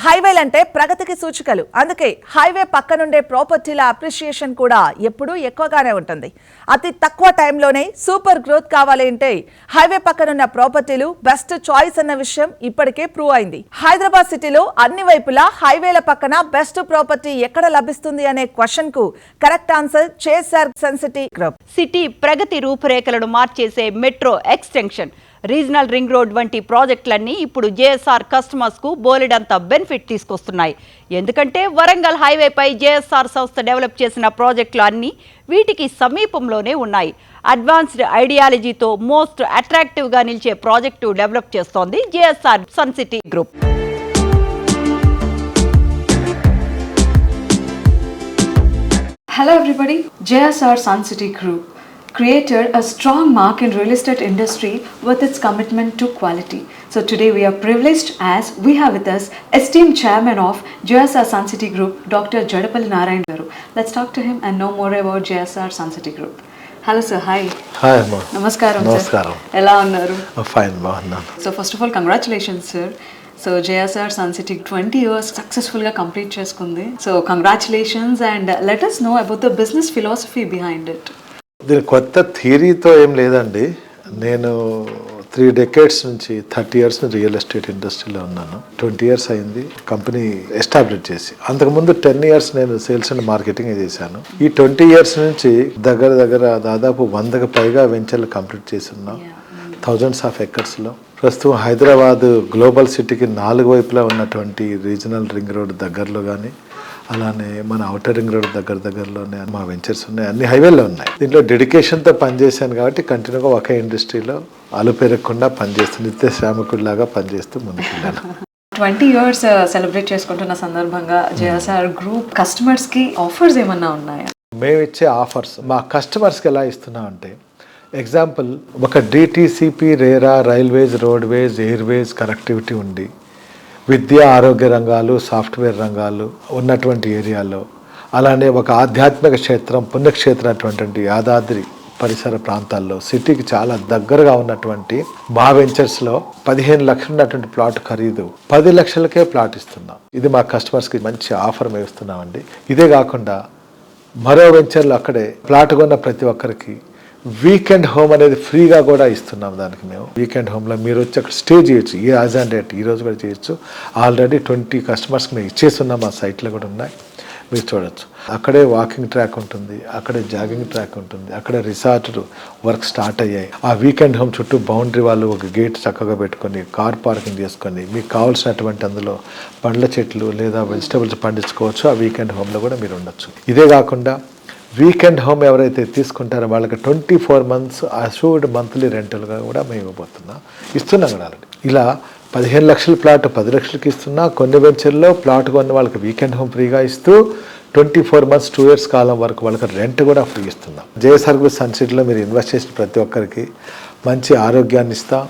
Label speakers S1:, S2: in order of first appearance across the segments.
S1: హైవేలంటే ప్రగతికి సూచికలు. అందుకే హైవే పక్కనుండే ప్రాపర్టీల అప్రిషియేషన్ కూడా ఎప్పుడూ ఎక్కువగానే ఉంటుంది. అతి తక్కువ టైంలోనే సూపర్ గ్రోత్ కావాలి అంటే హైవే పక్కనున్న ప్రాపర్టీలు బెస్ట్ చాయిస్ అన్న విషయం ఇప్పటికే ప్రూవ్ అయింది. హైదరాబాద్ సిటీలో అన్ని వైపులా హైవేల పక్కన బెస్ట్ ప్రాపర్టీ ఎక్కడ లభిస్తుంది అనే క్వశ్చన్ కు correct answer JSR sun city group.
S2: City ప్రగతి రూపురేఖలను మార్చేసే metro extension, regional ring road వంటి ప్రాజెక్టులన్నీ ఇప్పుడు JSR కస్టమర్స్ కు బోలెడంత బెనిఫిట్ తీసుకొస్తున్నాయి. ఎందుకంటే వరంగల్ హైవేపై JSR సంస్థ డెవలప్ చేసిన ప్రాజెక్టులు అన్నీ వీటికి సమీపంలోనే ఉన్నాయి. అడ్వాన్స్డ్ ఐడియాలజీతో మోస్ట్ అట్రాక్టివ్ గా నిలిచే ప్రాజెక్టు డెవలప్ చేస్తోంది JSR sun city group.
S3: Hello everybody, JSR Sun City Group created a strong mark in real estate industry with its commitment to quality. So today we are privileged as we have with us esteemed chairman of JSR Sun City Group, Dr. Jadapalli Narayan garu. Let's talk to him and know more about JSR Sun City Group. Hello sir, hi.
S4: Hi Amma.
S3: Namaskaram.
S4: Namaskaram.
S3: Ela unnaru?
S4: Fine ma.
S3: So first of all, congratulations sir. So JSR Sun City 20 years successfully complete చేసుకుంది. So congratulations and let us know about the business philosophy behind it.
S4: దీని కొత్త థియరీతో ఏం లేదండి. నేను 3 decades నుంచి 30 years నుంచి real estate ఇండస్ట్రీలో ఉన్నాను. 20 years అయింది కంపెనీ ఎస్టాబ్లిష్ చేసి. అంతకుముందు 10 years నేను సేల్స్ అండ్ మార్కెటింగ్ చేశాను. ఈ 20 years నుంచి దగ్గర దాదాపు 100కు పైగా వెంచర్లు కంప్లీట్ చేసి ఉన్నాం. థౌజండ్స్ ఆఫ్ ఎకర్స్లో. ప్రస్తుతం హైదరాబాద్ గ్లోబల్ సిటీకి 4 వైపులా ఉన్నటువంటి రీజనల్ రింగ్ రోడ్ దగ్గరలో కానీ, అలానే మన అవుటర్ రింగ్ రోడ్ దగ్గరలోనే మా వెంచర్స్ ఉన్నాయి. అన్ని హైవేల్లో ఉన్నాయి. దీంట్లో డెడికేషన్తో పనిచేశాను కాబట్టి కంటిన్యూగా ఒకే ఇండస్ట్రీలో అలుపెరగకుండా పనిచేస్తూ నిత్య శ్రామికుడిలాగా పనిచేస్తూ ముందుకెళ్ళాను.
S3: 20 years సెలబ్రేట్ చేసుకుంటున్న సందర్భంగా JSR గ్రూప్ కస్టమర్స్కి ఆఫర్స్ ఏమన్నా ఉన్నాయా?
S4: మేము ఇచ్చే ఆఫర్స్ మా కస్టమర్స్కి ఎలా ఇస్తున్నాం అంటే, ఎగ్జాంపుల్ ఒక DTCP RERA railways, roadways, Airways connectivity ఉండి విద్య, ఆరోగ్య రంగాలు, సాఫ్ట్వేర్ రంగాలు ఉన్నటువంటి ఏరియాలో, అలానే ఒక ఆధ్యాత్మిక క్షేత్రం, పుణ్యక్షేత్రం అటువంటి యాదాద్రి పరిసర ప్రాంతాల్లో సిటీకి చాలా దగ్గరగా ఉన్నటువంటి మా వెంచర్స్లో 15 లక్షలు ఉన్నటువంటి ప్లాట్ ఖరీదు 10 లక్షలకే ప్లాట్ ఇస్తున్నాం. ఇది మా కస్టమర్స్కి మంచి ఆఫర్ మేము ఇస్తున్నామండి. ఇదే కాకుండా మరో వెంచర్లో అక్కడే ప్లాట్ కొన్న ప్రతి ఒక్కరికి వీకెండ్ హోమ్ అనేది ఫ్రీగా కూడా ఇస్తున్నాం. దానికి మేము వీకెండ్ హోమ్లో మీరు వచ్చి అక్కడ స్టే చేయొచ్చు. ఈ యాజ్ అండ్ డేట్ ఈరోజు కూడా చేయొచ్చు. ఆల్రెడీ 20 కస్టమర్స్కి మేము ఇచ్చేస్తున్నాం. మా సైట్లో కూడా ఉన్నాయి, మీరు చూడొచ్చు. అక్కడే వాకింగ్ ట్రాక్ ఉంటుంది, అక్కడే జాగింగ్ ట్రాక్ ఉంటుంది, అక్కడే రిసార్ట్ వర్క్ స్టార్ట్ అయ్యాయి. ఆ వీకెండ్ హోమ్ చుట్టూ బౌండరీ వాళ్ళు ఒక గేట్ చక్కగా పెట్టుకొని కార్ పార్కింగ్ చేసుకొని మీకు కావాల్సినటువంటి అందులో పండ్ల చెట్లు లేదా వెజిటబుల్స్ పండించుకోవచ్చు. ఆ వీకెండ్ హోమ్లో కూడా మీరు ఉండొచ్చు. ఇదే కాకుండా వీకెండ్ హోమ్ ఎవరైతే తీసుకుంటారో వాళ్ళకి 24 months అష్యూర్డ్ మంత్లీ రెంటల్గా కూడా మేము ఇస్తున్నాం కూడా ఆల్రెడీ. ఇలా 15 లక్షల ప్లాట్ 10 లక్షలకి ఇస్తున్నా. కొన్ని వెంచర్లో ప్లాట్ కొన్న వాళ్ళకి వీకెండ్ హోమ్ ఫ్రీగా ఇస్తూ 24 months 2 years కాలం వరకు వాళ్ళకి రెంట్ కూడా ఫ్రీ ఇస్తున్నాం. JSR గ్రూప్ సన్ సిటీలో మీరు ఇన్వెస్ట్ చేసిన ప్రతి ఒక్కరికి మంచి ఆరోగ్యాన్ని ఇస్తా,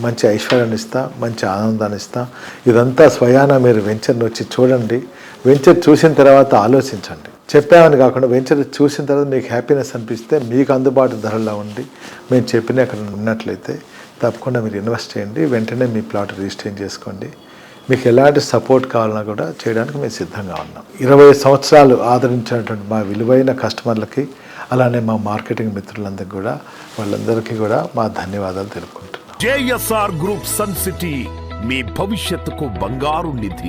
S4: మంచి ఐశ్వర్యాన్ని ఇస్తా, మంచి ఆనందాన్ని ఇస్తా. ఇదంతా స్వయాన మీరు వెంచర్ని వచ్చి చూడండి. వెంచర్ చూసిన తర్వాత ఆలోచించండి. చెప్పామని కాకుండా వెంచర్ చూసిన తర్వాత మీకు హ్యాపీనెస్ అనిపిస్తే, మీకు అందుబాటు ధరలో ఉండి మేము చెప్పిన అక్కడ ఉన్నట్లయితే తప్పకుండా మీరు ఇన్వెస్ట్ చేయండి. వెంటనే మీ ప్లాట్ రిజిస్టర్ చేసుకోండి. మీకు ఎలాంటి సపోర్ట్ కావాలన్నా కూడా చేయడానికి మేము సిద్ధంగా ఉన్నాం. 20 సంవత్సరాలు ఆదరించినటువంటి మా విలువైన కస్టమర్లకి, అలానే మా మార్కెటింగ్ మిత్రులందరికీ కూడా, వాళ్ళందరికీ కూడా మా ధన్యవాదాలు తెలుపుకుంటున్నాం.
S5: JSR గ్రూప్ సన్ సిటీ మీ భవిష్యత్తుకు బంగారు నిధి.